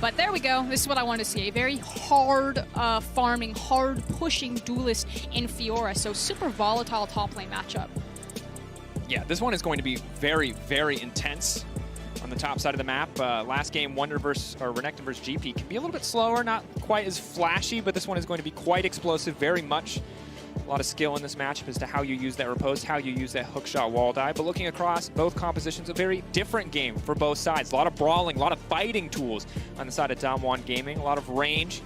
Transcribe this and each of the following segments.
But there we go. This is what I wanted to see. A very hard farming, hard pushing duelist in Fiora. So super volatile top lane matchup. Yeah, this one is going to be very, very intense on the top side of the map. Last game, Wonder versus, or Renekton versus GP can be a little bit slower, not quite as flashy, but this one is going to be quite explosive, very much. A lot of skill in this matchup as to how you use that riposte, how you use that hookshot wall dive. But looking across both compositions, a very different game for both sides. A lot of brawling, a lot of fighting tools on the side of DAMWON Gaming, a lot of range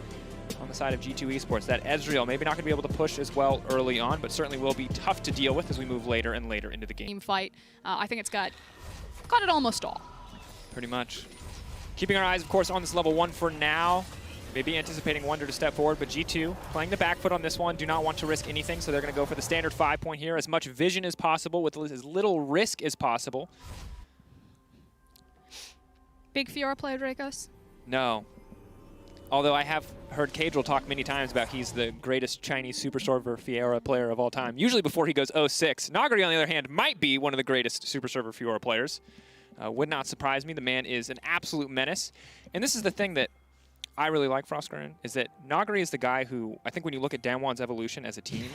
on the side of G2 Esports. That Ezreal, maybe not going to be able to push as well early on, but certainly will be tough to deal with as we move later and later into the game. Team fight. I think it's got it almost all. Pretty much. Keeping our eyes, of course, on this level 1 for now. Maybe anticipating Wonder to step forward, but G2 playing the back foot on this one. Do not want to risk anything, so they're going to go for the standard 5-point here. As much vision as possible with as little risk as possible. Big Fiora player, Dracos? No. Although I have heard Cadril talk many times about he's the greatest Chinese Super Server Fiora player of all time. Usually before he goes 0-6. Nagari, on the other hand, might be one of the greatest Super Server Fiora players. Would not surprise me. The man is an absolute menace. And this is the thing that I really like Frostgren, is that Nagari is the guy who, I think when you look at DAMWON's evolution as a team,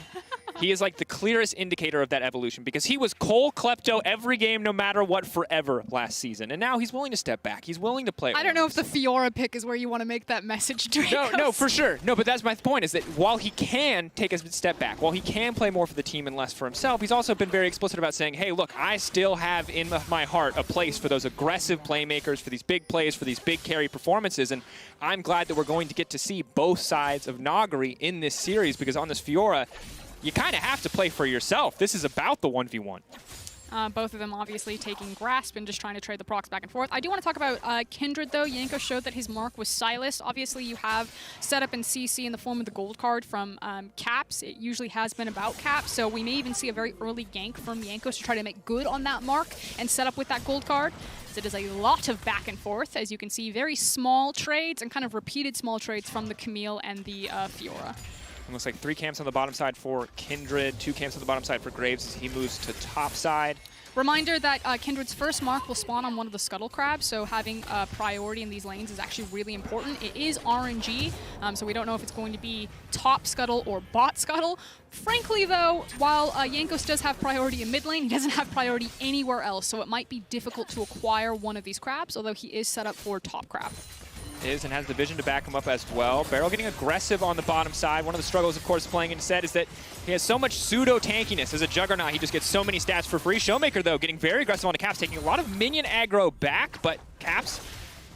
he is like the clearest indicator of that evolution, because he was Cole Klepto every game, no matter what, forever last season. And now he's willing to step back. He's willing to play. I don't know if the Fiora pick is where you want to make that message, Dracos. No, for sure. No, but that's my point, is that while he can take a step back, while he can play more for the team and less for himself, he's also been very explicit about saying, hey, look, I still have in my heart a place for those aggressive playmakers, for these big plays, for these big carry performances. And I'm glad that we're going to get to see both sides of Nagari in this series, because on this Fiora, you kind of have to play for yourself. This is about the 1v1. Both of them obviously taking grasp and just trying to trade the procs back and forth. I do want to talk about Kindred, though. Yanko showed that his mark was Silas. Obviously, you have setup and CC in the form of the gold card from Caps. It usually has been about Caps, so we may even see a very early gank from Yankos to try to make good on that mark and set up with that gold card. So it is a lot of back and forth, as you can see, very small trades and kind of repeated small trades from the Camille and the Fiora. It looks like 3 camps on the bottom side for Kindred, 2 camps on the bottom side for Graves as he moves to top side. Reminder that Kindred's first mark will spawn on one of the Scuttle Crabs, so having priority in these lanes is actually really important. It is RNG, so we don't know if it's going to be top Scuttle or bot Scuttle. Frankly, though, while Yankos does have priority in mid lane, he doesn't have priority anywhere else, so it might be difficult to acquire one of these crabs, although he is set up for top crab. Is and has the vision to back him up as well. Beryl getting aggressive on the bottom side. One of the struggles, of course, playing in set is that he has so much pseudo-tankiness. As a Juggernaut, he just gets so many stats for free. Showmaker, though, getting very aggressive on the Caps, taking a lot of minion aggro back, but Caps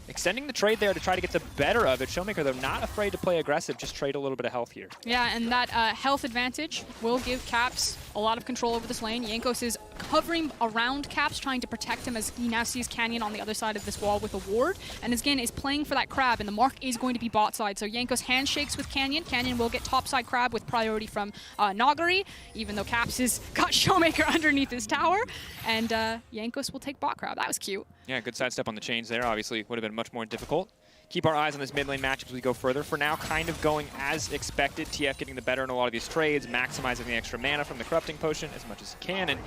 extending the trade there to try to get the better of it. Showmaker, though, not afraid to play aggressive, just trade a little bit of health here. Yeah, and that health advantage will give Caps a lot of control over this lane. Yankos is hovering around Caps, trying to protect him as he now sees Canyon on the other side of this wall with a ward. And again, is playing for that crab, and the mark is going to be bot side. So Yankos handshakes with Canyon. Canyon will get top side crab with priority from Nagari, even though Caps has got Showmaker underneath his tower. And Yankos will take bot crab. That was cute. Yeah, good sidestep on the chains there. Obviously, would have been much more difficult. Keep our eyes on this mid lane matchup as we go further. For now, kind of going as expected. TF getting the better in a lot of these trades, maximizing the extra mana from the Corrupting Potion as much as he can. And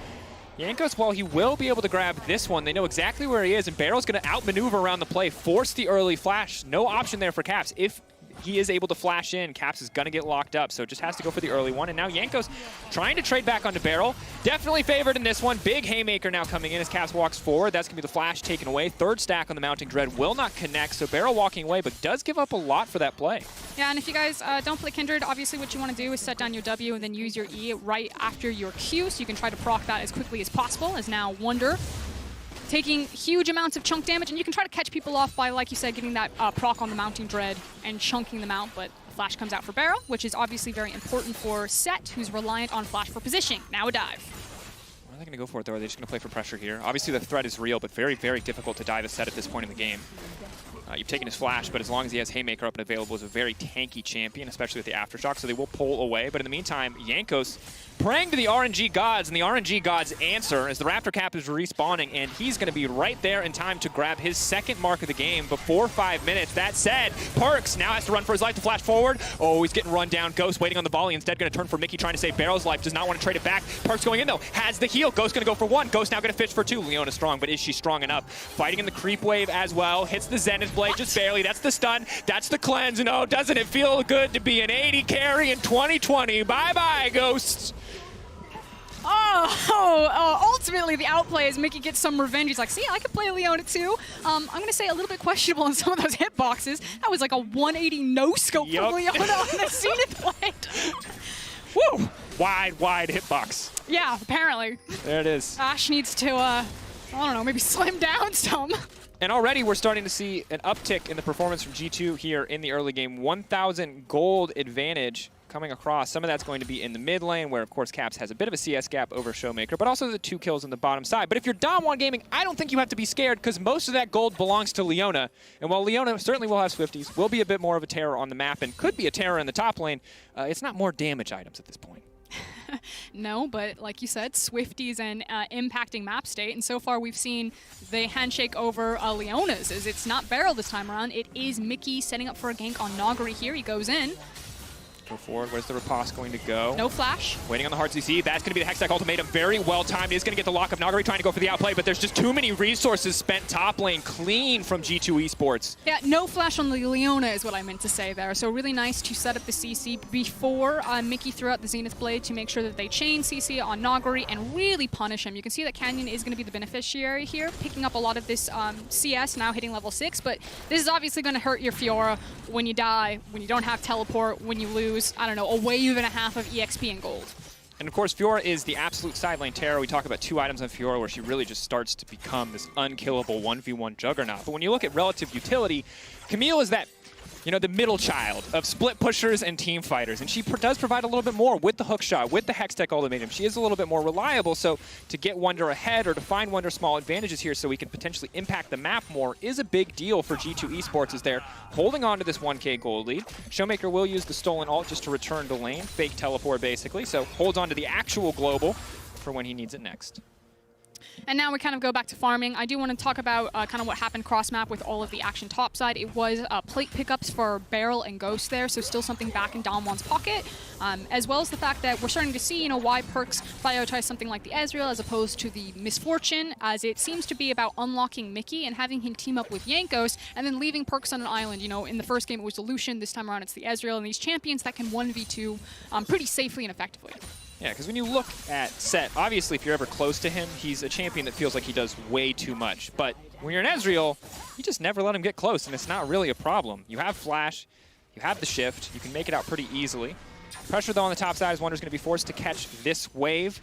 Yankos, while he will be able to grab this one, they know exactly where he is, and Barrel's going to outmaneuver around the play, force the early flash. No option there for Caps. If he is able to flash in, Caps is going to get locked up, so just has to go for the early one. And now Yankos trying to trade back onto Beryl. Definitely favored in this one. Big Haymaker now coming in as Caps walks forward. That's going to be the flash taken away. Third stack on the Mounting Dread will not connect, so Beryl walking away, but does give up a lot for that play. Yeah, and if you guys don't play Kindred, obviously what you want to do is set down your W and then use your E right after your Q, so you can try to proc that as quickly as possible, as now Wonder taking huge amounts of chunk damage, and you can try to catch people off by, like you said, getting that proc on the Mounting Dread and chunking them out, but flash comes out for Beryl, which is obviously very important for Set, who's reliant on flash for positioning. Now a dive. Are they going to go for it, though? Are they just going to play for pressure here? Obviously, the threat is real, but very, very difficult to dive a Set at this point in the game. You've taken his flash, but as long as he has Haymaker up and available, is a very tanky champion, especially with the Aftershock, so they will pull away. But in the meantime, Yankos praying to the RNG gods, and the RNG gods answer as the Raptor Cap is respawning, and he's going to be right there in time to grab his second mark of the game before 5 minutes. That said, Perks now has to run for his life to flash forward. Oh, he's getting run down. Ghost waiting on the volley, instead going to turn for Mickey, trying to save Barrel's life. Does not want to trade it back. Perks going in, though. Has the heal. Ghost going to go for 1. Ghost now going to fish for 2. Leona strong, but is she strong enough? Fighting in the creep wave as well. Hits the Zenith Blade just barely. That's the stun. That's the cleanse. And oh, doesn't it feel good to be an 80 carry in 2020? Bye-bye, Ghosts. Ultimately the outplay as Mickey gets some revenge. He's like, see, I can play Leona too. I'm going to say a little bit questionable in some of those hitboxes. That was like a 180 no-scope from Leona on the Zenith Blade. Woo! Wide hitbox. Yeah, apparently. There it is. Ash needs to, I don't know, maybe slim down some. And already we're starting to see an uptick in the performance from G2 here in the early game. 1,000 gold advantage coming across. Some of that's going to be in the mid lane, where of course Caps has a bit of a CS gap over Showmaker, but also the 2 kills on the bottom side. But if you're DAMWON Gaming, I don't think you have to be scared, because most of that gold belongs to Leona. And while Leona certainly will have Swifties, will be a bit more of a terror on the map, and could be a terror in the top lane, it's not more damage items at this point. No, but like you said, Swifties and impacting map state, and so far we've seen the handshake over Leona's. As it's not Beryl this time around, it is Mickey setting up for a gank on Nagari here. He goes in. Go forward. Where's the riposte going to go? No flash. Waiting on the hard CC. That's going to be the Hextech ultimatum. Very well timed. He's going to get the lock of Nagari trying to go for the outplay, but there's just too many resources spent top lane clean from G2 Esports. Yeah, no flash on the Leona is what I meant to say there. So really nice to set up the CC before Mickey threw out the Zenith Blade to make sure that they chain CC on Nagari and really punish him. You can see that Canyon is going to be the beneficiary here, picking up a lot of this CS, now hitting level 6, but this is obviously going to hurt your Fiora when you die, when you don't have teleport, when you lose, I don't know, a wave and a half of EXP and gold. And of course, Fiora is the absolute side lane terror. We talk about 2 items on Fiora where she really just starts to become this unkillable 1v1 juggernaut. But when you look at relative utility, Camille is that, you know, the middle child of split pushers and team fighters. And she does provide a little bit more with the hook shot, with the Hextech ultimatum. She is a little bit more reliable, so to get Wunder ahead or to find Wunder small advantages here so we can potentially impact the map more is a big deal for G2 Esports, as they're holding on to this 1K gold lead. Showmaker will use the stolen ult just to return to lane, fake teleport basically, so holds on to the actual global for when he needs it next. And now we kind of go back to farming. I do want to talk about kind of what happened cross-map with all of the action topside. It was plate pickups for Beryl and Ghost there, so still something back in DAMWON's pocket, as well as the fact that we're starting to see, you know, why Perks prioritize something like the Ezreal as opposed to the Misfortune, as it seems to be about unlocking Mickey and having him team up with Jankos and then leaving Perks on an island. You know, in the first game it was the Lucian, this time around it's the Ezreal, and these champions that can 1v2 pretty safely and effectively. Yeah, because when you look at Set, obviously if you're ever close to him, he's a champion that feels like he does way too much. But when you're an Ezreal, you just never let him get close, and it's not really a problem. You have Flash, you have the Shift, you can make it out pretty easily. Pressure, though, on the top side is Wunder's going to be forced to catch this wave.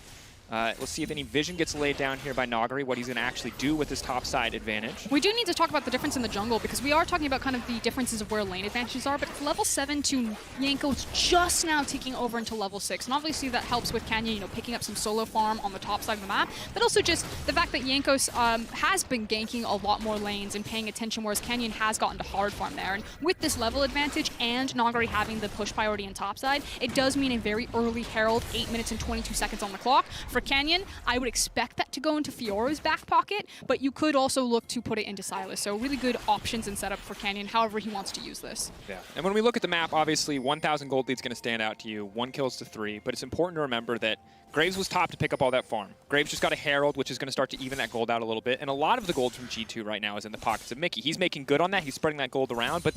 We'll see if any vision gets laid down here by Nagari, what he's going to actually do with his top side advantage. We do need to talk about the difference in the jungle, because we are talking about kind of the differences of where lane advantages are, but it's level 7 to Yanko's just now taking over into level 6. And obviously that helps with Canyon, you know, picking up some solo farm on the top side of the map, but also just the fact that Jankos has been ganking a lot more lanes and paying attention, whereas Canyon has gotten to hard farm there. And with this level advantage and Nagari having the push priority in top side, it does mean a very early Herald, 8 minutes and 22 seconds on the clock. For Canyon, I would expect that to go into Fiora's back pocket, but you could also look to put it into Silas. So really good options and setup for Canyon, however he wants to use this. Yeah, and when we look at the map, obviously 1,000 gold lead's going to stand out to you, 1 kills to 3, but it's important to remember that Graves was top to pick up all that farm. Graves just got a Herald, which is going to start to even that gold out a little bit, and a lot of the gold from G2 right now is in the pockets of Mickey. He's making good on that, he's spreading that gold around, but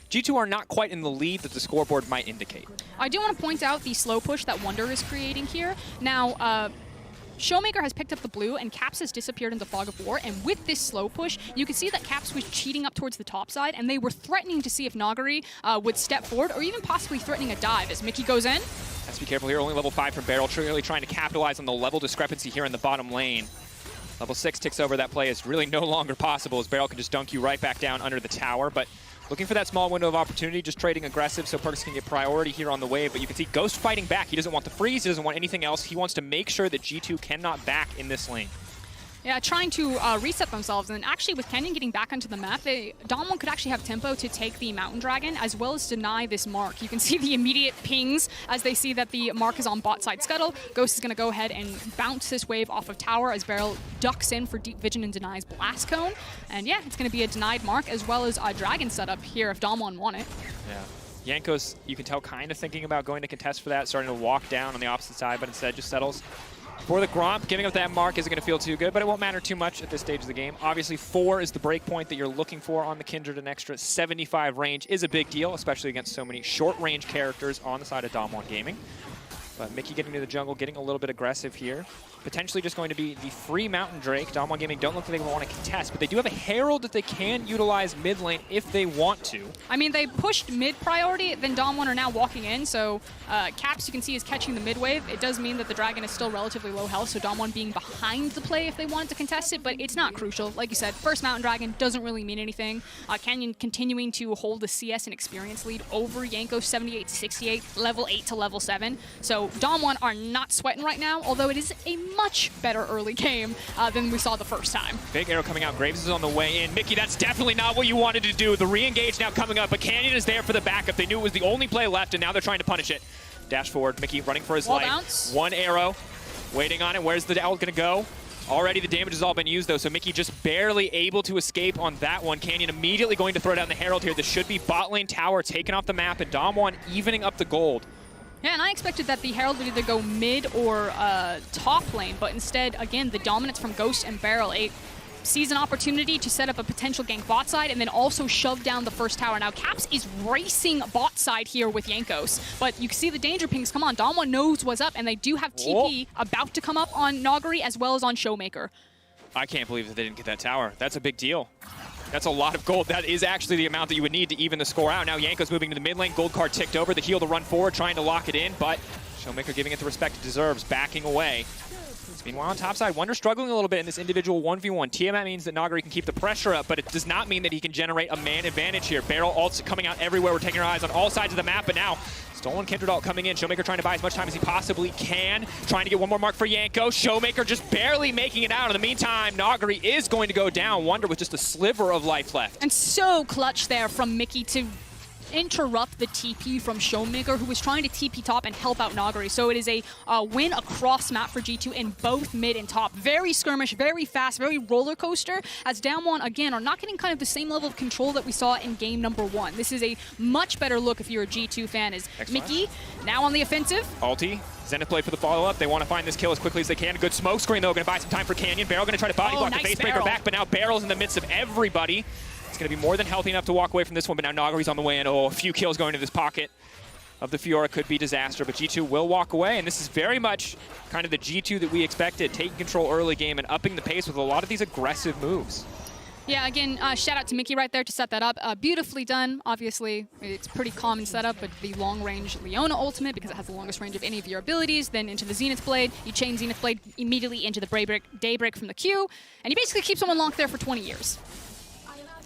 G2 are not quite in the lead that the scoreboard might indicate. I do want to point out the slow push that Wunder is creating here. Now, Showmaker has picked up the blue, and Caps has disappeared in the fog of war, and with this slow push, you can see that Caps was cheating up towards the top side, and they were threatening to see if Nagari would step forward, or even possibly threatening a dive as Mickey goes in. Has to be careful here, only level 5 from Beryl, really trying to capitalize on the level discrepancy here in the bottom lane. Level 6 ticks over, that play is really no longer possible, as Beryl can just dunk you right back down under the tower, but looking for that small window of opportunity, just trading aggressive so Perks can get priority here on the wave. But you can see Ghost fighting back. He doesn't want the freeze. He doesn't want anything else. He wants to make sure that G2 cannot back in this lane. Yeah, trying to reset themselves, and actually with Kenyon getting back onto the map, DAMWON could actually have tempo to take the Mountain Dragon as well as deny this Mark. You can see the immediate pings as they see that the Mark is on bot side scuttle. Ghost is going to go ahead and bounce this wave off of tower as Beryl ducks in for Deep Vision and denies Blast Cone. And yeah, it's going to be a denied Mark as well as a Dragon setup here if DAMWON want it. Yeah. Jankos, you can tell, kind of thinking about going to contest for that, starting to walk down on the opposite side, but instead just settles for the Gromp. Giving up that Mark isn't going to feel too good, but it won't matter too much at this stage of the game. Obviously, 4 is the break point that you're looking for on the Kindred. An extra 75 range is a big deal, especially against so many short-range characters on the side of DAMWON Gaming. But Mickey getting to the jungle, getting a little bit aggressive here. Potentially just going to be the free Mountain Drake. DWG Gaming don't look like they want to contest, but they do have a Herald that they can utilize mid lane if they want to. I mean, they pushed mid priority, then DWG are now walking in, so Caps, you can see, is catching the mid wave. It does mean that the Dragon is still relatively low health, so DWG being behind the play if they wanted to contest it, but it's not crucial. Like you said, first Mountain Dragon doesn't really mean anything. Canyon continuing to hold the CS and experience lead over Yanko 78-68, level 8 to level 7. So DWG are not sweating right now, although it is a much better early game than we saw the first time. Big arrow coming out. Graves is on the way in. Mickey, that's definitely not what you wanted to do. The re-engage now coming up, but Canyon is there for the backup. They knew it was the only play left, and now they're trying to punish it. Dash forward. Mickey running for his Wall life. Bounce. One arrow. Waiting on it. Where's the owl going to go? Already the damage has all been used, though, so Mickey just barely able to escape on that one. Canyon immediately going to throw down the Herald here. This should be bot lane tower taken off the map, and DAMWON evening up the gold. Yeah, and I expected that the Herald would either go mid or top lane, but instead, again, the dominance from Ghost and Beryl sees an opportunity to set up a potential gank bot side and then also shove down the first tower. Now, Caps is racing bot side here with Jankos, but you can see the danger pings. Come on, DWG knows what's up, and they do have TP about to come up on Nagari as well as on Showmaker. I can't believe that they didn't get that tower. That's a big deal. That's a lot of gold. That is actually the amount that you would need to even the score out. Now Yanko's moving to the mid lane. Gold card ticked over. The heal to run forward, trying to lock it in, but Showmaker giving it the respect it deserves, backing away. Meanwhile, on top side, Wonder struggling a little bit in this individual 1v1. Tiamat means that Nagari can keep the pressure up, but it does not mean that he can generate a man advantage here. Beryl ults coming out everywhere. We're taking our eyes on all sides of the map, but now Stolen Kindred ult coming in. Showmaker trying to buy as much time as he possibly can. Trying to get one more mark for Yanko. Showmaker just barely making it out. In the meantime, Nagari is going to go down. Wonder with just a sliver of life left. And so clutch there from Mickey to interrupt the TP from Showmaker, who was trying to TP top and help out Nagari. So it is a win across map for G2 in both mid and top. Very skirmish, very fast, very roller coaster, as DAMWON, again, are not getting kind of the same level of control that we saw in game number 1. This is a much better look if you're a G2 fan, as Mickey now on the offensive. Ulti. Zenith play for the follow-up. They want to find this kill as quickly as they can. A good smoke screen, though. Going to buy some time for Canyon. Beryl going to try to body block the Facebreaker back, but now Beryl's in the midst of everybody. It's going to be more than healthy enough to walk away from this one, but now Nagari's on the way in. Oh, a few kills going to this pocket of the Fiora could be disaster, but G2 will walk away, and this is very much kind of the G2 that we expected, taking control early game and upping the pace with a lot of these aggressive moves. Yeah, again, shout out to Mickey right there to set that up. Beautifully done. Obviously, it's pretty common setup, but the long-range Leona ultimate, because it has the longest range of any of your abilities, then into the Zenith Blade. You chain Zenith Blade immediately into the Daybreak from the Q, and you basically keep someone locked there for 20 years.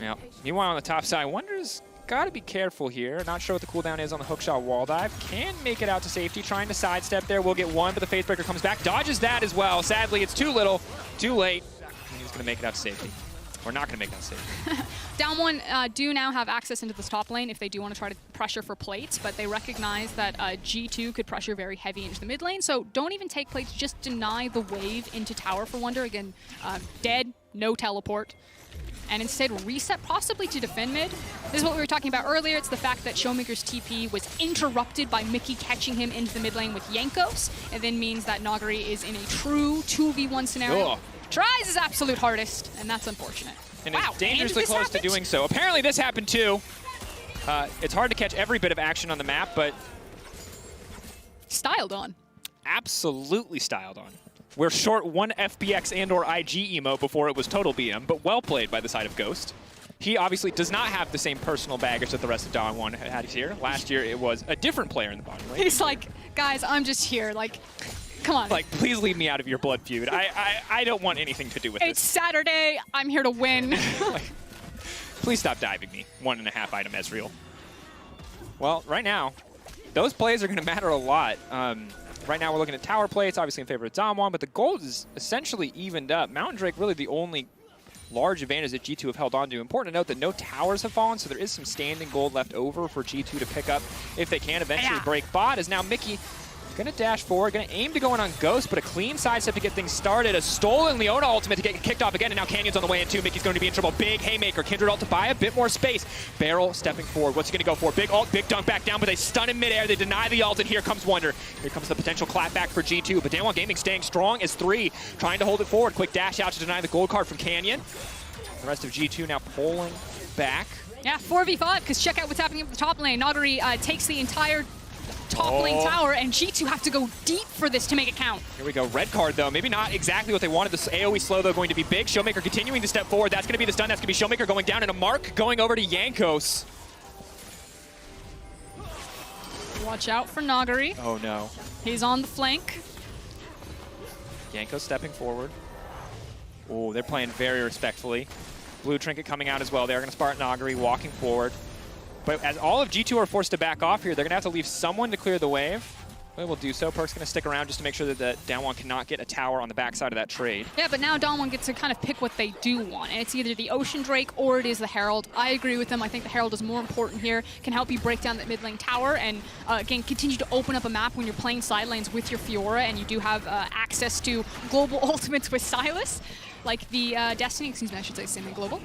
Yeah. Meanwhile, on the top side, Wonder's got to be careful here. Not sure what the cooldown is on the hookshot wall dive. Can make it out to safety. Trying to sidestep there. We'll get one, but the Facebreaker comes back. Dodges that as well. Sadly, it's too little, too late. And he's going to make it out to safety. We're not going to make that safety. DWG do now have access into this top lane if they do want to try to pressure for plates, but they recognize that G2 could pressure very heavy into the mid lane, so don't even take plates. Just deny the wave into tower for Wonder. Again, dead, no teleport. And instead reset possibly to defend mid. This is what we were talking about earlier. It's the fact that Showmaker's TP was interrupted by Mickey catching him into the mid lane with Jankos. It then means that Nagari is in a true 2v1 scenario. Ugh. Tries his absolute hardest, and that's unfortunate. And it's dangerously close to doing so. Apparently this happened too. It's hard to catch every bit of action on the map, but styled on. Absolutely styled on. We're short one FBX and or IG emote before it was total BM, but well played by the side of Ghost. He obviously does not have the same personal baggage that the rest of DWG had here. Last year it was a different player in the bottom lane. He's like, guys, I'm just here. Like, come on. Like, please leave me out of your blood feud. I don't want anything to do with this. It's Saturday. I'm here to win. Like, please stop diving me. 1.5 item Ezreal. Well, right now, those plays are going to matter a lot. Right now we're looking at tower plates, obviously in favor of DAMWON, but the gold is essentially evened up. Mountain Drake really the only large advantage that G2 have held on to. Important to note that no towers have fallen, so there is some standing gold left over for G2 to pick up if they can eventually break bot, as now Mickey gonna dash forward, gonna aim to go in on Ghost, but a clean sidestep to get things started. A stolen Leona ultimate to get kicked off again, and now Canyon's on the way in too. Mickey's going to be in trouble. Big haymaker. Kindred ult to buy a bit more space. Barrel stepping forward. What's he gonna go for? Big ult, big dunk back down, but they stun in midair. They deny the ult, and here comes Wonder. Here comes the potential clapback for G2, but DAMWON Gaming staying strong as 3, trying to hold it forward. Quick dash out to deny the gold card from Canyon. The rest of G2 now pulling back. Yeah, 4v5, because check out what's happening up the top lane. Nagari takes the entire top lane tower, and G2 have to go deep for this to make it count. Here we go. Red card, though. Maybe not exactly what they wanted. This AoE slow, though, going to be big. Showmaker continuing to step forward. That's going to be the stun. That's going to be Showmaker going down, and a mark going over to Jankos. Watch out for Nagari. Oh, no. He's on the flank. Jankos stepping forward. Oh, they're playing very respectfully. Blue Trinket coming out as well. They're going to Spartan Nagari walking forward. But as all of G2 are forced to back off here, they're going to have to leave someone to clear the wave. They will do so. Perk's going to stick around just to make sure that the DAMWON cannot get a tower on the backside of that trade. Yeah, but now DAMWON gets to kind of pick what they do want, and it's either the Ocean Drake or it is the Herald. I agree with them. I think the Herald is more important here, can help you break down that mid lane tower, and again, continue to open up a map when you're playing side lanes with your Fiora, and you do have access to global ultimates with Sylas, like the Destiny, excuse me, I should say semi-global.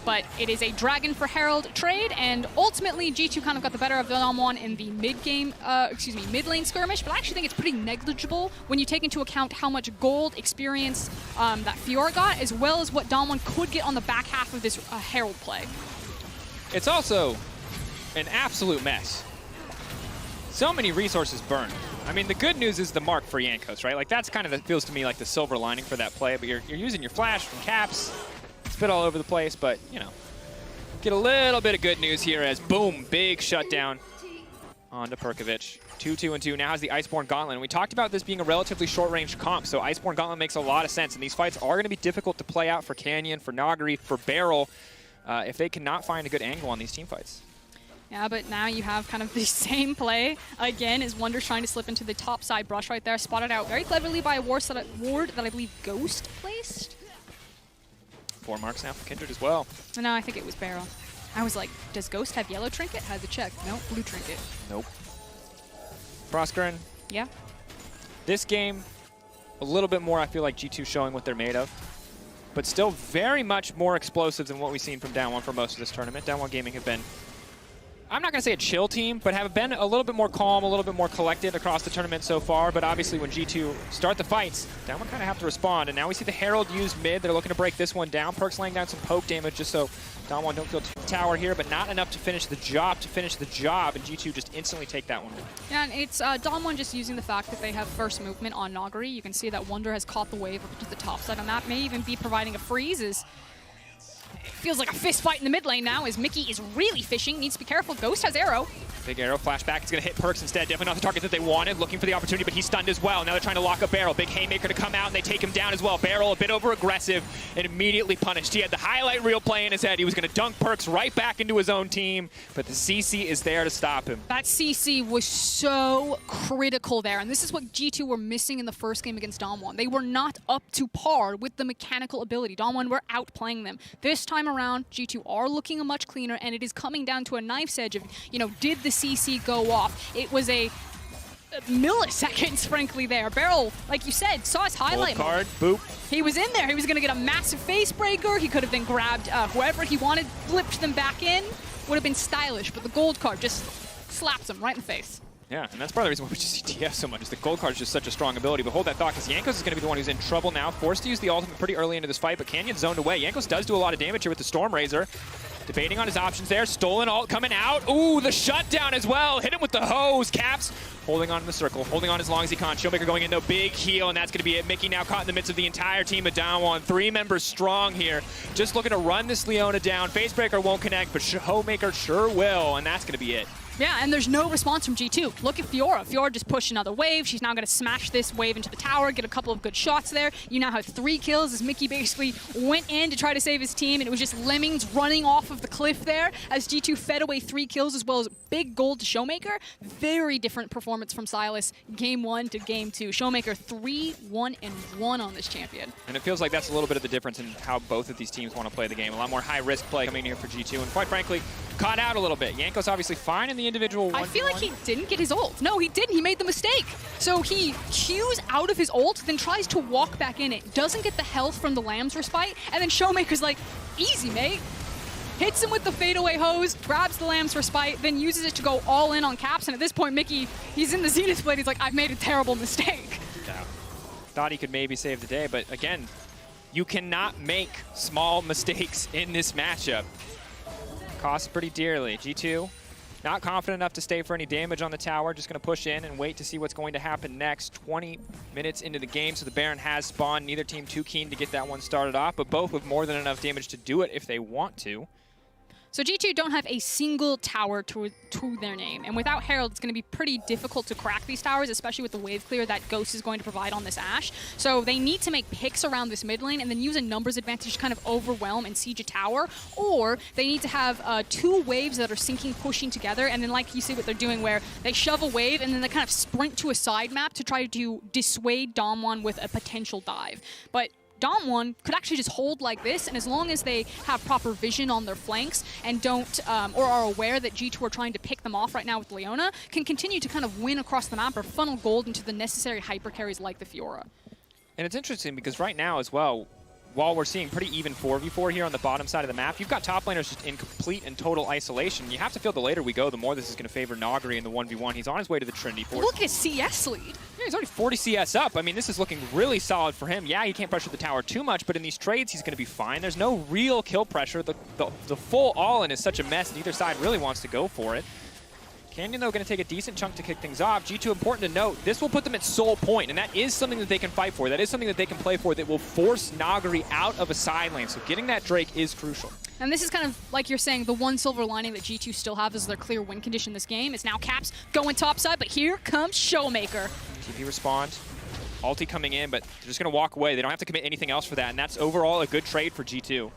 But it is a Dragon for Herald trade, and ultimately G2 kind of got the better of DAMWON in the mid lane skirmish, but I actually think it's pretty negligible when you take into account how much gold experience that Fiora got, as well as what DAMWON could get on the back half of this Herald play. It's also an absolute mess. So many resources burned. I mean, the good news is the mark for Jankos, right? Like, that's kind of, feels to me like the silver lining for that play, but you're using your flash from caps. It's a bit all over the place, but, you know, get a little bit of good news here as, boom, big shutdown onto Perkovic. 2-2-2, now has the Iceborne Gauntlet. And we talked about this being a relatively short-range comp, so Iceborne Gauntlet makes a lot of sense. And these fights are going to be difficult to play out for Canyon, for Nagari, for Barrel, if they cannot find a good angle on these team fights. Yeah, but now you have kind of the same play again as Wonder's trying to slip into the top side brush right there, spotted out very cleverly by a ward that I believe Ghost placed. 4 marks now for Kindred as well. No, I think it was Barrel. I was like, does Ghost have yellow trinket? Had to check. No, blue trinket. Nope. Proskeren. Yeah. This game, a little bit more, I feel like G2 showing what they're made of. But still very much more explosive than what we've seen from DAMWON for most of this tournament. DAMWON Gaming have been, I'm not going to say a chill team, but have been a little bit more calm, a little bit more collected across the tournament so far. But obviously when G2 start the fights, DAMWON kind of have to respond. And now we see the Herald use mid. They're looking to break this one down. Perk's laying down some poke damage just so DAMWON don't feel too tower here, but not enough to finish the job, and G2 just instantly take that one. Yeah, and it's DAMWON just using the fact that they have first movement on Nagari. You can see that Wonder has caught the wave up to the top side on that. May even be providing a freeze. It feels like a fist fight in the mid lane now as Mickey is really fishing. Needs to be careful. Ghost has arrow. Big arrow, flashback. It's going to hit Perks instead. Definitely not the target that they wanted. Looking for the opportunity, but he's stunned as well. Now they're trying to lock up Barrel. Big haymaker to come out, and they take him down as well. Barrel a bit over aggressive and immediately punished. He had the highlight reel play in his head. He was going to dunk Perks right back into his own team, but the CC is there to stop him. That CC was so critical there, and this is what G2 were missing in the first game against DAMWON. They were not up to par with the mechanical ability. DAMWON were outplaying them. This time around, G2 are looking much cleaner, and it is coming down to a knife's edge of, you know, did the CC go off? It was a milliseconds, frankly, there. Barrel, like you said, saw his highlight. Gold card, boop. He was in there. He was going to get a massive face breaker. He could have then grabbed whoever he wanted, flipped them back in. Would have been stylish, but the gold card just slaps him right in the face. Yeah, and that's part of the reason why we just see TF so much, is the gold card is just such a strong ability. But hold that thought, because Jankos is going to be the one who's in trouble now. Forced to use the ultimate pretty early into this fight, but Canyon zoned away. Jankos does do a lot of damage here with the Storm Razor. Debating on his options there. Stolen ult coming out. Ooh, the shutdown as well. Hit him with the hose. Caps holding on in the circle, holding on as long as he can. Showmaker going in, no big heal, and that's going to be it. Mickey now caught in the midst of the entire team of DAMWON. 3 members strong here. Just looking to run this Leona down. Facebreaker won't connect, but Showmaker sure will, and that's going to be it. Yeah, and there's no response from G2. Look at Fiora. Fiora just pushed another wave. She's now going to smash this wave into the tower, get a couple of good shots there. You now have 3 kills as Mickey basically went in to try to save his team, and it was just Lemmings running off of of the cliff there as G2 fed away 3 kills as well as big gold to Showmaker. Very different performance from Silas game 1 to game 2. Showmaker 3-1-1 on this champion. And it feels like that's a little bit of the difference in how both of these teams want to play the game. A lot more high-risk play coming here for G2, and quite frankly, caught out a little bit. Yanko's obviously fine in the individual 1v1. I feel like he didn't get his ult. No, he didn't. He made the mistake. So he cues out of his ult, then tries to walk back in it. Doesn't get the health from the Lamb's Respite, and then Showmaker's like, easy, mate. Hits him with the fadeaway hose, grabs the Lamb's Respite, then uses it to go all in on Caps. And at this point, Mickey, he's in the Zenith Blade. He's like, I've made a terrible mistake. Yeah. Thought he could maybe save the day, but again, you cannot make small mistakes in this matchup. Costs pretty dearly. G2 not confident enough to stay for any damage on the tower. Just going to push in and wait to see what's going to happen next. 20 minutes into the game, so the Baron has spawned. Neither team too keen to get that one started off, but both with more than enough damage to do it if they want to. So G2 don't have a single tower to their name, and without Herald, it's going to be pretty difficult to crack these towers, especially with the wave clear that Ghost is going to provide on this Ashe. So they need to make picks around this mid lane and then use a numbers advantage to kind of overwhelm and siege a tower, or they need to have 2 waves that are syncing, pushing together, and then like you see what they're doing where they shove a wave and then they kind of sprint to a side map to try to dissuade DAMWON with a potential dive. But DAMWON could actually just hold like this, and as long as they have proper vision on their flanks and don't, or are aware that G2 are trying to pick them off right now with Leona, can continue to kind of win across the map or funnel gold into the necessary hyper carries like the Fiora. And it's interesting because right now as well, while we're seeing pretty even 4v4 here on the bottom side of the map, you've got top laners just in complete and total isolation. You have to feel the later we go, the more this is going to favor Nagri in the 1v1. He's on his way to the Trinity Force. Look at his CS lead. Yeah, he's already 40 CS up. I mean, this is looking really solid for him. Yeah, he can't pressure the tower too much, but in these trades, he's going to be fine. There's no real kill pressure. The full all-in is such a mess. Neither side really wants to go for it. Canyon, though, going to take a decent chunk to kick things off. G2, important to note, this will put them at sole point, and that is something that they can fight for. That is something that they can play for that will force Nagri out of a side lane. So getting that Drake is crucial. And this is kind of, like you're saying, the one silver lining that G2 still have is their clear win condition this game. Is now Caps going topside, but here comes Showmaker. TP respond. Ulti coming in, but they're just going to walk away. They don't have to commit anything else for that, and that's overall a good trade for G2.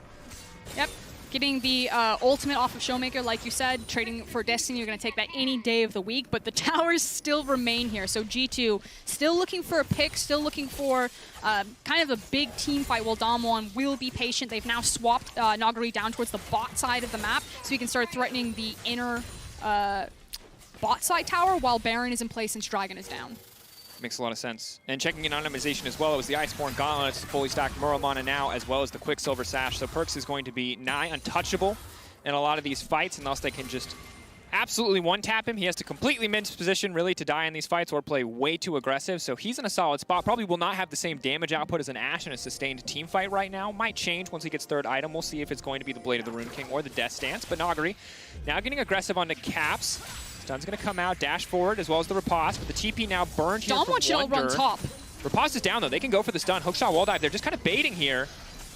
Yep. Getting the ultimate off of Showmaker, like you said, trading for Destiny, you're going to take that any day of the week, but the towers still remain here. So G2 still looking for a pick, still looking for kind of a big team fight, while DAMWON will be patient. They've now swapped Nagari down towards the bot side of the map, so we can start threatening the inner bot side tower while Baron is in place and Dragon is down. Makes a lot of sense. And checking in on itemization as well, it was the Iceborne Gauntlet, it's fully stacked Muramana now, as well as the Quicksilver Sash. So Perkz is going to be nigh untouchable in a lot of these fights, unless they can just absolutely one-tap him. He has to completely mince position, really, to die in these fights or play way too aggressive. So he's in a solid spot. Probably will not have the same damage output as an Ashe in a sustained team fight right now. Might change once he gets third item. We'll see if it's going to be the Blade of the Rune King or the Death Stance. But Nagari now getting aggressive onto Caps. Stun's going to come out, dash forward, as well as the riposte, but the TP now burned here from DAMWON run top. Riposte is down, though. They can go for the stun. Hookshot wall dive. They're just kind of baiting here.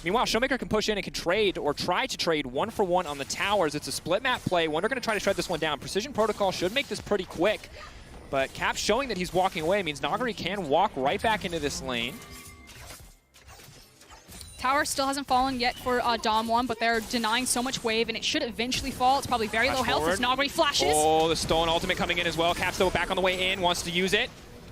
Meanwhile, Showmaker can push in and can trade or try to trade 1-for-1 on the towers. It's a split map play. Wonder going to try to shred this one down. Precision Protocol should make this pretty quick, but Cap showing that he's walking away means Nagari can walk right back into this lane. Tower still hasn't fallen yet for DAMWON, but they're denying so much wave, and it should eventually fall. It's probably very low health as Nagari flashes. Oh, the Stolen Ultimate coming in as well. Caps, though, back on the way in, wants to use it.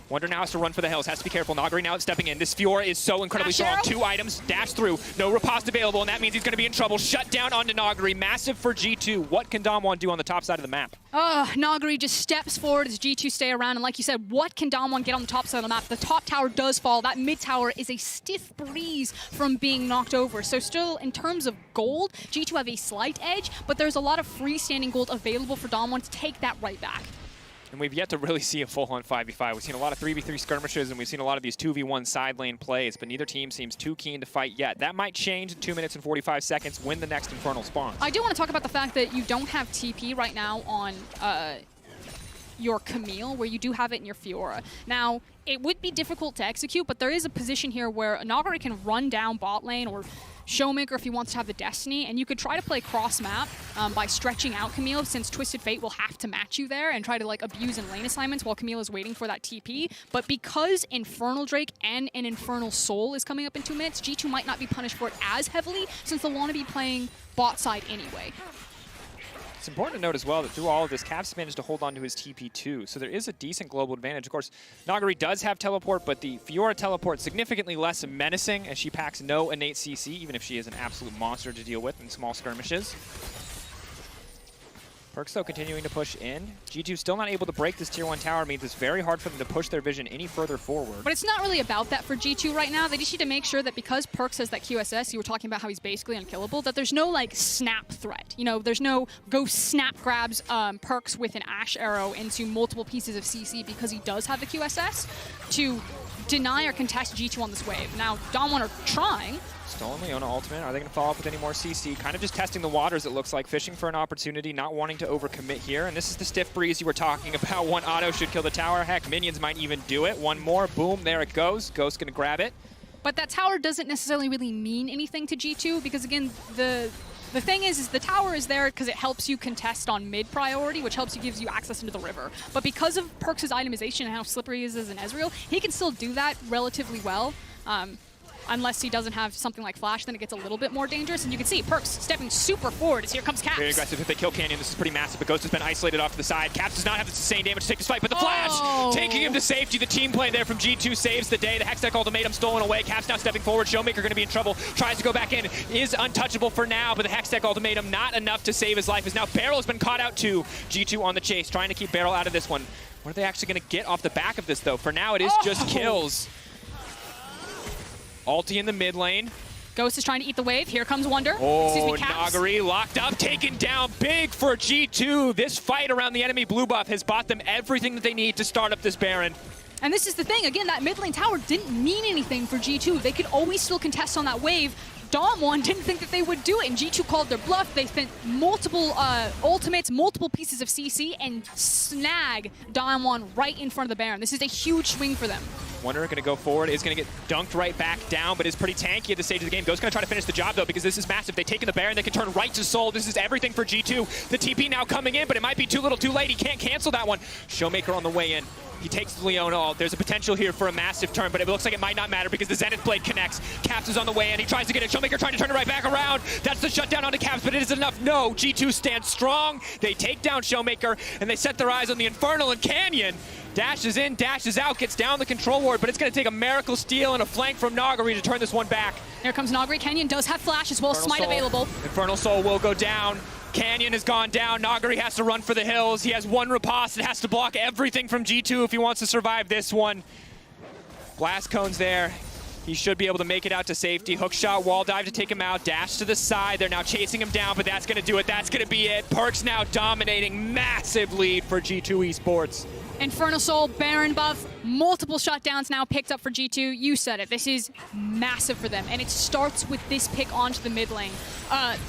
Wonder now has to run for the hills. Has to be careful. Nagari now stepping in. This Fiora is so incredibly strong. 2 items, dash through. No riposte available, and that means he's going to be in trouble. Shut down onto Nagari. Massive for G2. What can DAMWON do on the top side of the map? Nagari just steps forward as G2 stay around, and like you said, what can DAMWON get on the top side of the map? The top tower does fall. That mid tower is a stiff breeze from being knocked over. So still, in terms of gold, G2 have a slight edge, but there's a lot of freestanding gold available for DAMWON to take that right back. And we've yet to really see a full-on 5v5. We've seen a lot of 3v3 skirmishes, and we've seen a lot of these 2v1 side lane plays, but neither team seems too keen to fight yet. That might change in 2 minutes and 45 seconds when the next Infernal spawns. I do want to talk about the fact that you don't have TP right now on your Camille, where you do have it in your Fiora. Now, it would be difficult to execute, but there is a position here where Nagari can run down bot lane or Showmaker if he wants to have the Destiny, and you could try to play cross-map by stretching out Camille, since Twisted Fate will have to match you there and try to like abuse in lane assignments while Camille is waiting for that TP. But because Infernal Drake and an Infernal Soul is coming up in 2 minutes, G2 might not be punished for it as heavily, since they'll want to be playing bot side anyway. It's important to note as well that through all of this, Caps managed to hold on to his TP2, so there is a decent global advantage. Of course, Nagari does have teleport, but the Fiora teleport significantly less menacing, as she packs no innate CC, even if she is an absolute monster to deal with in small skirmishes. Perkz, though, continuing to push in. G2 still not able to break this tier 1 tower, means it's very hard for them to push their vision any further forward. But it's not really about that for G2 right now. They just need to make sure that because Perkz has that QSS, you were talking about how he's basically unkillable, that there's no like snap threat. You know, there's no go snap grabs Perkz with an Ash arrow into multiple pieces of CC because he does have the QSS to deny or contest G2 on this wave. Now, DAMWON are trying. Stolen Leona ultimate. Are they going to follow up with any more CC? Kind of just testing the waters, it looks like. Fishing for an opportunity, not wanting to overcommit here. And this is the stiff breeze you were talking about. One auto should kill the tower. Heck, minions might even do it. One more. Boom. There it goes. Ghost going to grab it. But that tower doesn't necessarily really mean anything to G2 because, again, the thing is the tower is there because it helps you contest on mid priority, which helps you, gives you access into the river. But because of Perkz' itemization and how slippery he is as an Ezreal, he can still do that relatively well. Unless he doesn't have something like Flash, then it gets a little bit more dangerous. And you can see Perkz stepping super forward as here comes Caps. Very aggressive. If they kill Canyon, this is pretty massive, but Ghost has been isolated off to the side. Caps does not have the sustained damage to take this fight, but the Flash taking him to safety. The team play there from G2 saves the day. The Hextech ultimatum stolen away. Caps now stepping forward. Showmaker going to be in trouble. Tries to go back in. Is untouchable for now, but the Hextech ultimatum not enough to save his life. As now Barrel has been caught out too. G2 on the chase, trying to keep Barrel out of this one. What are they actually going to get off the back of this, though? For now, it is just kills. Ulti in the mid lane. Ghost is trying to eat the wave. Here comes Wonder. Oh, Nagari locked up, taken down big for G2. This fight around the enemy blue buff has bought them everything that they need to start up this Baron. And this is the thing, again, that mid lane tower didn't mean anything for G2. They could always still contest on that wave. DAMWON didn't think that they would do it, and G2 called their bluff. They spent multiple ultimates, multiple pieces of CC, and snag DAMWON right in front of the Baron. This is a huge swing for them. Wonder going to go forward, is going to get dunked right back down, but is pretty tanky at this stage of the game. Ghost's going to try to finish the job, though, because this is massive. They've taken the Baron, they can turn right to Soul. This is everything for G2. The TP now coming in, but it might be too little too late. He can't cancel that one. Showmaker on the way in. He takes the Leona. There's a potential here for a massive turn, but it looks like it might not matter because the Zenith Blade connects. Caps is on the way in. He tries to get it. Showmaker trying to turn it right back around. That's the shutdown onto Caps, but it isn't enough. No, G2 stands strong. They take down Showmaker, and they set their eyes on the Infernal and Canyon. Dashes in, dashes out, gets down the control ward, but it's going to take a miracle steal and a flank from Nagari to turn this one back. Here comes Nagari. Canyon does have Flash as well. Smite available. Infernal Soul will go down. Canyon has gone down. Nagari has to run for the hills. He has one riposte and has to block everything from G2 if he wants to survive this one. Blast cones there. He should be able to make it out to safety. Hook shot, wall dive to take him out. Dash to the side. They're now chasing him down, but that's going to do it. That's going to be it. Perkz now dominating. Massive lead for G2 Esports. Infernal Soul, Baron buff, multiple shutdowns now picked up for G2. You said it. This is massive for them, and it starts with this pick onto the mid lane.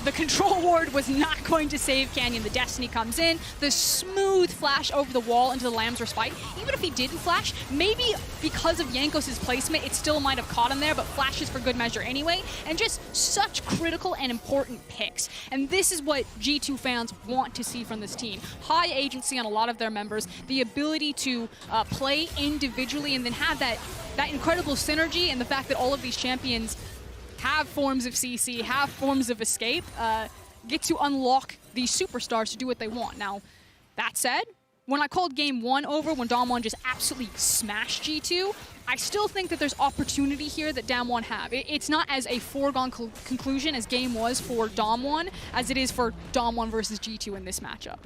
The control ward was not going to save Canyon. The Destiny comes in. The smooth flash over the wall into the Lamb's Respite. Even if he didn't flash, maybe because of Jankos' placement, it still might have caught him there, but flashes for good measure anyway. And just such critical and important picks. And this is what G2 fans want to see from this team. High agency on a lot of their members, the ability to play individually and then have that incredible synergy, and the fact that all of these champions have forms of CC, have forms of escape, get to unlock these superstars to do what they want. Now, that said, when I called game 1 over, when DAMWON just absolutely smashed G2, I still think that there's opportunity here that DAMWON have. It's not as a foregone conclusion as game was for DAMWON as it is for DAMWON versus G2 in this matchup.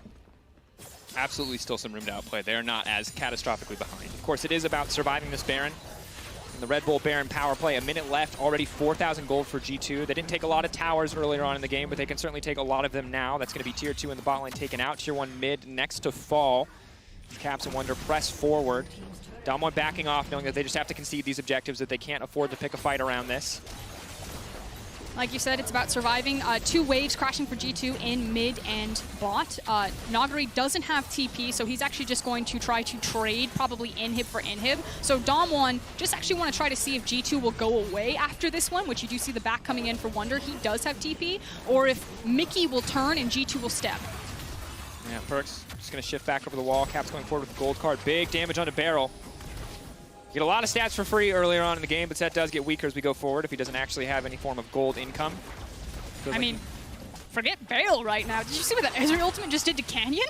Absolutely still some room to outplay. They're not as catastrophically behind. Of course, it is about surviving this Baron. And the Red Bull Baron power play, a minute left, already 4,000 gold for G2. They didn't take a lot of towers earlier on in the game, but they can certainly take a lot of them now. That's going to be tier 2 in the bot lane taken out. Tier 1 mid next to fall. Caps and Wonder press forward. DAMWON backing off, knowing that they just have to concede these objectives, that they can't afford to pick a fight around this. Like you said, it's about surviving. 2 waves crashing for G2 in mid and bot. Nagari doesn't have TP, so he's actually just going to try to trade probably inhib for inhib. So DAMWON just actually want to try to see if G2 will go away after this one, which you do see the back coming in for Wonder. He does have TP. Or if Mickey will turn and G2 will step. Yeah, Perks just going to shift back over the wall. Caps going forward with the gold card. Big damage on the barrel. Get a lot of stats for free earlier on in the game, but that does get weaker as we go forward if he doesn't actually have any form of gold income. I mean, forget Bale right now. Did you see what that Ezreal ultimate just did to Canyon?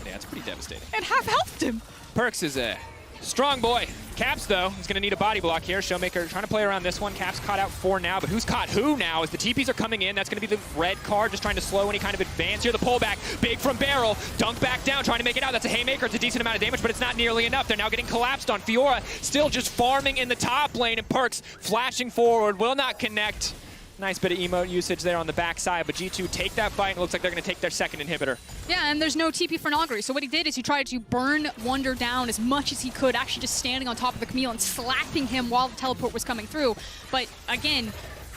Yeah, it's pretty devastating. It half-healthed him. Perks is a strong boy. Caps, though, is going to need a body block here. Showmaker trying to play around this one. Caps caught out 4 now, but who's caught who now? As the TPs are coming in, that's going to be the red card, just trying to slow any kind of advance here. The pullback, big from Barrel. Dunk back down, trying to make it out. That's a haymaker. It's a decent amount of damage, but it's not nearly enough. They're now getting collapsed on. Fiora still just farming in the top lane, and Perks flashing forward, will not connect. Nice bit of emote usage there on the backside, but G2 take that fight, and it looks like they're going to take their second inhibitor. Yeah, and there's no TP for Nagari. So what he did is he tried to burn Wonder down as much as he could, actually just standing on top of the Camille and slapping him while the teleport was coming through. But again,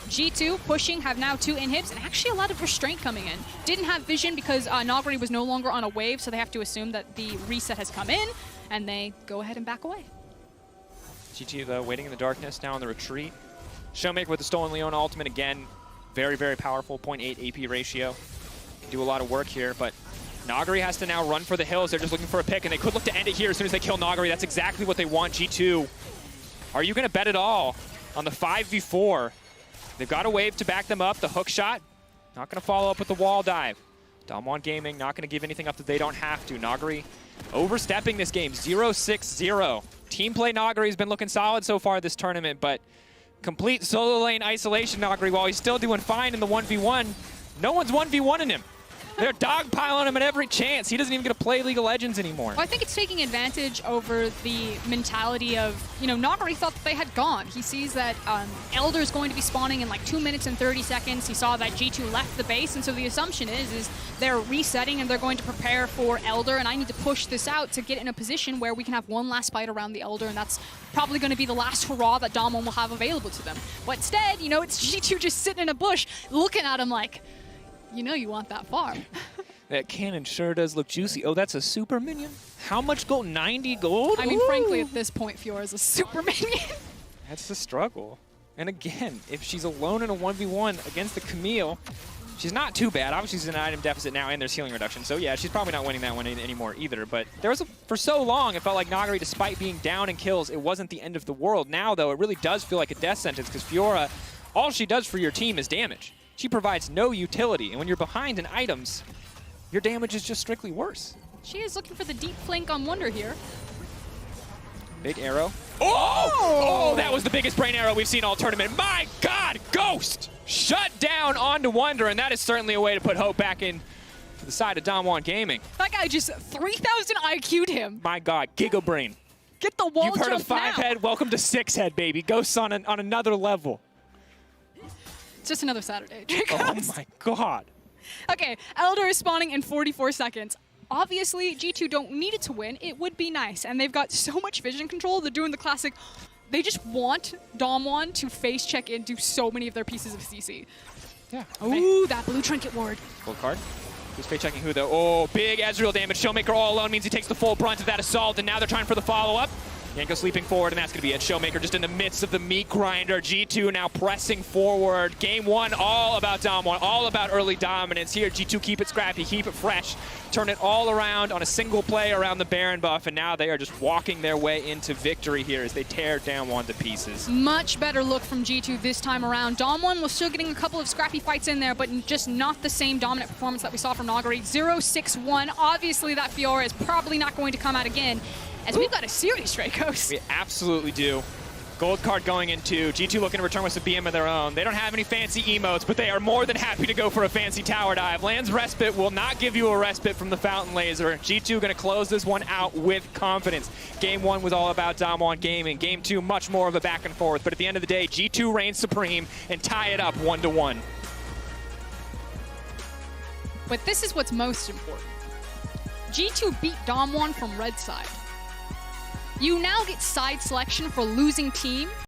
G2 pushing, have now 2 inhibs, and actually a lot of restraint coming in. Didn't have vision because Nagari was no longer on a wave, so they have to assume that the reset has come in, and they go ahead and back away. G2, though, waiting in the darkness, now on the retreat. Showmaker with the Stolen Leona ultimate again. Very, very powerful, 0.8 AP ratio. Can do a lot of work here, but Nagari has to now run for the hills. They're just looking for a pick, and they could look to end it here as soon as they kill Nagari. That's exactly what they want, G2. Are you going to bet it all on the 5v4? They've got a wave to back them up. The hook shot, not going to follow up with the wall dive. DAMWON Gaming not going to give anything up that they don't have to. Nagari overstepping this game, 0-6-0. Team play Nagari has been looking solid so far this tournament, but complete solo lane isolation Nagari while he's still doing fine in the 1v1. No one's 1v1ing him. They're dogpiling him at every chance. He doesn't even get to play League of Legends anymore. Well, I think it's taking advantage over the mentality of, Nagari thought that they had gone. He sees that Elder is going to be spawning in like 2 minutes and 30 seconds. He saw that G2 left the base, and so the assumption is they're resetting and they're going to prepare for Elder, and I need to push this out to get in a position where we can have one last fight around the Elder, and that's probably going to be the last hurrah that DAMWON will have available to them. But instead, it's G2 just sitting in a bush looking at him like, you want that farm. That cannon sure does look juicy. Oh, that's a super minion? How much gold? 90 gold? I mean, frankly, at this point, Fiora is a super minion. That's the struggle. And again, if she's alone in a 1v1 against the Camille, she's not too bad. Obviously, she's in an item deficit now, and there's healing reduction. So yeah, she's probably not winning that one anymore either. But there was for so long, it felt like Nagari, despite being down in kills, it wasn't the end of the world. Now, though, it really does feel like a death sentence because Fiora, all she does for your team is damage. She provides no utility, and when you're behind in items, your damage is just strictly worse. She is looking for the deep flank on Wonder here. Big arrow. Oh, that was the biggest brain arrow we've seen all tournament. My God, Ghost shut down onto Wonder, and that is certainly a way to put hope back in to the side of DAMWON Gaming. That guy just 3,000 IQ'd him. My God, Giga Brain. Get the wall jump now. You've heard of 5-head, welcome to 6-head, baby. Ghosts on another level. It's just another Saturday. Oh my God. Okay, Elder is spawning in 44 seconds. Obviously, G2 don't need it to win. It would be nice. And they've got so much vision control. They're doing the classic. They just want DAMWON to face check in, do so many of their pieces of CC. Yeah. Ooh, that blue trinket ward. Gold card. Who's face checking who though? Oh, big Ezreal damage. Showmaker all alone means he takes the full brunt of that assault. And now they're trying for the follow-up. Yanko sleeping forward, and that's going to be it. Showmaker just in the midst of the meat grinder. G2 now pressing forward. Game 1 all about DAMWON, all about early dominance. Here, G2 keep it scrappy, keep it fresh, turn it all around on a single play around the Baron buff, and now they are just walking their way into victory here as they tear DAMWON to pieces. Much better look from G2 this time around. DAMWON was still getting a couple of scrappy fights in there, but just not the same dominant performance that we saw from Nagari. 0-6-1. Obviously, that Fiora is probably not going to come out again, as we've got a series, Dracos. We absolutely do. Gold card going into G2 looking to return with some BM of their own. They don't have any fancy emotes, but they are more than happy to go for a fancy tower dive. Land's Respite will not give you a respite from the Fountain Laser. G2 going to close this one out with confidence. Game 1 was all about DAMWON Gaming. Game 2, much more of a back and forth. But at the end of the day, G2 reigns supreme and tie it up 1-1. But this is what's most important. G2 beat DAMWON from red side. You now get side selection for losing team